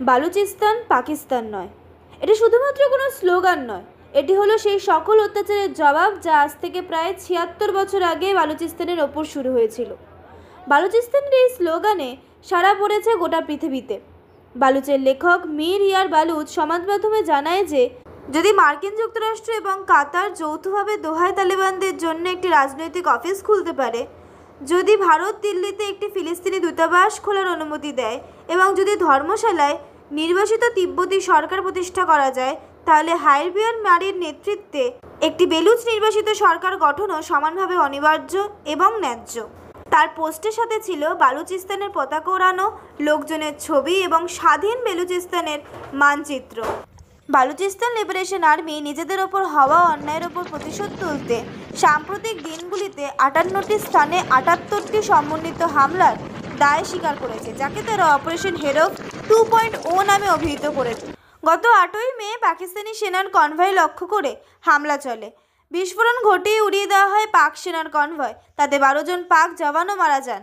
বালুচিস্তান পাকিস্তান নয়, এটি শুধুমাত্র কোনো স্লোগান নয়, এটি হলো সেই সকল অত্যাচারের জবাব যা আজ থেকে প্রায় ৭৬ বছর আগে বালুচিস্তানের ওপর শুরু হয়েছিল। বালুচিস্তানের এই স্লোগানে সাড়া পড়েছে গোটা পৃথিবীতে। বালুচের লেখক মীর ইয়ার বালুচ সমাজ মাধ্যমে জানায় যে যদি মার্কিন যুক্তরাষ্ট্র এবং কাতার যৌথভাবে দোহায় তালেবানদের জন্য একটি রাজনৈতিক অফিস খুলতে পারে, যদি ভারত দিল্লিতে একটি ফিলিস্তিনি দূতাবাস খোলার অনুমতি দেয় এবং যদি ধর্মশালায় নির্বাসিত তিব্বতী সরকার প্রতিষ্ঠা করা যায়, তাহলে হাইবিয়ার মারির নেতৃত্বে একটি বেলুচ নির্বাসিত সরকার গঠনও সমানভাবে অনিবার্য এবং ন্যায্য। তার পোস্টের সাথে ছিল বালুচিস্তানের পতাকা ওড়ানো, লোকজনের ছবি এবং স্বাধীন বেলুচিস্তানের মানচিত্র। বালুচিস্তান লিবারেশন আর্মি নিজেদের ওপর হওয়া অন্যায়ের ওপর প্রতিশোধ তুলতে সাম্প্রতিক দিনগুলিতে ৫৮টি স্থানে ৭৮টি সমন্বিত হামলার দায় স্বীকার করেছে, যাকে তারা অপারেশন হেরফ 2.0 নামে অভিহিত করেছে। গত ৮ই মে পাকিস্তানি সেনার কনভয় লক্ষ্য করে হামলা চলে। বিস্ফোরণ ঘটিয়ে উড়িয়ে দেওয়া হয় পাক সেনার কনভয়, তাতে ১২ জন পাক জওয়ানও মারা যান।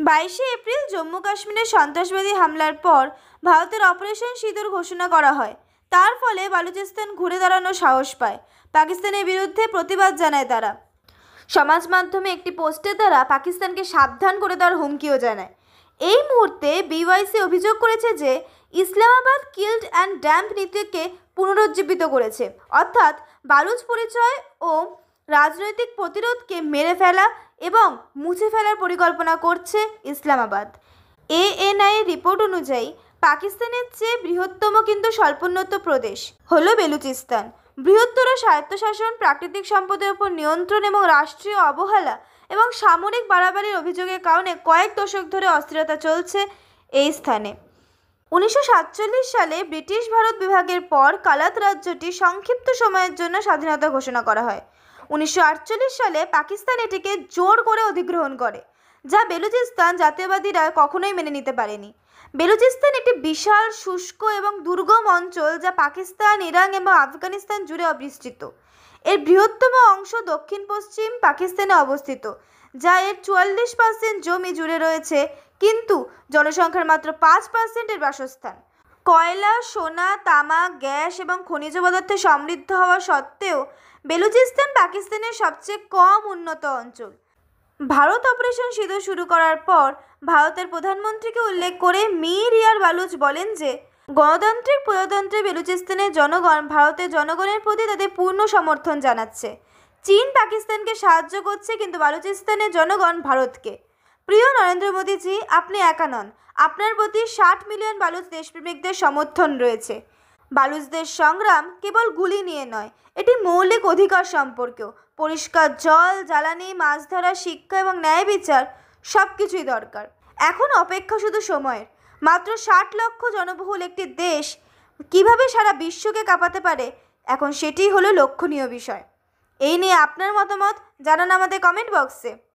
২২শে এপ্রিল জম্মু কাশ্মীরের সন্ত্রাসবাদী হামলার পর ভারতের অপারেশন সিঁদুর ঘোষণা করা হয়। তার ফলে বালুচিস্তান ঘুরে দাঁড়ানোর সাহস পায়। পাকিস্তানের বিরুদ্ধে প্রতিবাদ জানায় তারা। সমাজ মাধ্যমে একটি পোস্টের দ্বারা পাকিস্তানকে সাবধান করে দেওয়ার হুমকিও জানায়। এই মুহূর্তে বিওয়াইসি অভিযোগ করেছে যে ইসলামাবাদ কিল্ড অ্যান্ড ড্যাম্প নীতিকে পুনরুজ্জীবিত করেছে, অর্থাৎ বালুচ পরিচয় ও রাজনৈতিক প্রতিরোধকে মেরে ফেলা এবং মুছে ফেলার পরিকল্পনা করছে ইসলামাবাদ। এএনআই রিপোর্ট অনুযায়ী পাকিস্তানের চেয়ে বৃহত্তম কিন্তু স্বল্পোন্নত প্রদেশ হলো বেলুচিস্তান। বৃহত্তর স্বায়ত্তশাসন, প্রাকৃতিক সম্পদের উপর নিয়ন্ত্রণ এবং রাষ্ট্রীয় অবহেলা এবং সামরিক বাড়াবাড়ির অভিযোগের কারণে কয়েক দশক ধরে অস্থিরতা চলছে এই স্থানে। ১৯৪৭ সালে ব্রিটিশ ভারত বিভাগের পর কালাত রাজ্যটি সংক্ষিপ্ত সময়ের জন্য স্বাধীনতা ঘোষণা করা হয়। ১৯৪৮ সালে পাকিস্তান এটিকে জোর করে অধিগ্রহণ করে, যা বেলুচিস্তান জাতীয়বাদীরা কখনোই মেনে নিতে পারেনি। বেলুচিস্তান একটি বিশাল, শুষ্ক এবং দুর্গম অঞ্চল যা পাকিস্তান, ইরান এবং আফগানিস্তান জুড়ে বিস্তৃত। এর বৃহত্তম অংশ দক্ষিণ পশ্চিম পাকিস্তানে অবস্থিত, যা এর ৪৪% জমি জুড়ে রয়েছে, কিন্তু জনসংখ্যার মাত্র ৫% এর বাসস্থান। কয়লা, সোনা, তামা, গ্যাস এবং খনিজ পদার্থে সমৃদ্ধ হওয়া সত্ত্বেও বেলুচিস্তান পাকিস্তানের সবচেয়ে কম উন্নত অঞ্চল। ভারত অপারেশন সিঁদুর শুরু করার পর ভারতের প্রধানমন্ত্রীকে উল্লেখ করে মীর ইয়ার বালুচ বলেন যে গণতান্ত্রিক প্রজাতন্ত্রে বেলুচিস্তানের জনগণ ভারতের জনগণের প্রতি তাদের পূর্ণ সমর্থন জানাচ্ছে। চীন পাকিস্তানকে সাহায্য করছে, কিন্তু বালুচিস্তানের জনগণ ভারতকে। প্রিয় নরেন্দ্র মোদীজি, আপনি একা নন, আপনার প্রতি ৬০ মিলিয়ন বালুচ দেশপ্রেমিকদের সমর্থন রয়েছে। বালুচদের সংগ্রাম কেবল গুলি নিয়ে নয়, এটি মৌলিক অধিকার সম্পর্কেও। পরিষ্কার জল, জ্বালানি, মাছ ধরা, শিক্ষা এবং ন্যায় বিচার সব কিছুই দরকার। এখন অপেক্ষা শুধু সময়ের। মাত্র ৬০ লক্ষ জনবহুল একটি দেশ কিভাবে সারা বিশ্বকে কাঁপাতে পারে, এখন সেটিই হলো লক্ষণীয় বিষয়। এই নিয়ে আপনার মতামত জানান আমাদের কমেন্ট বক্সে।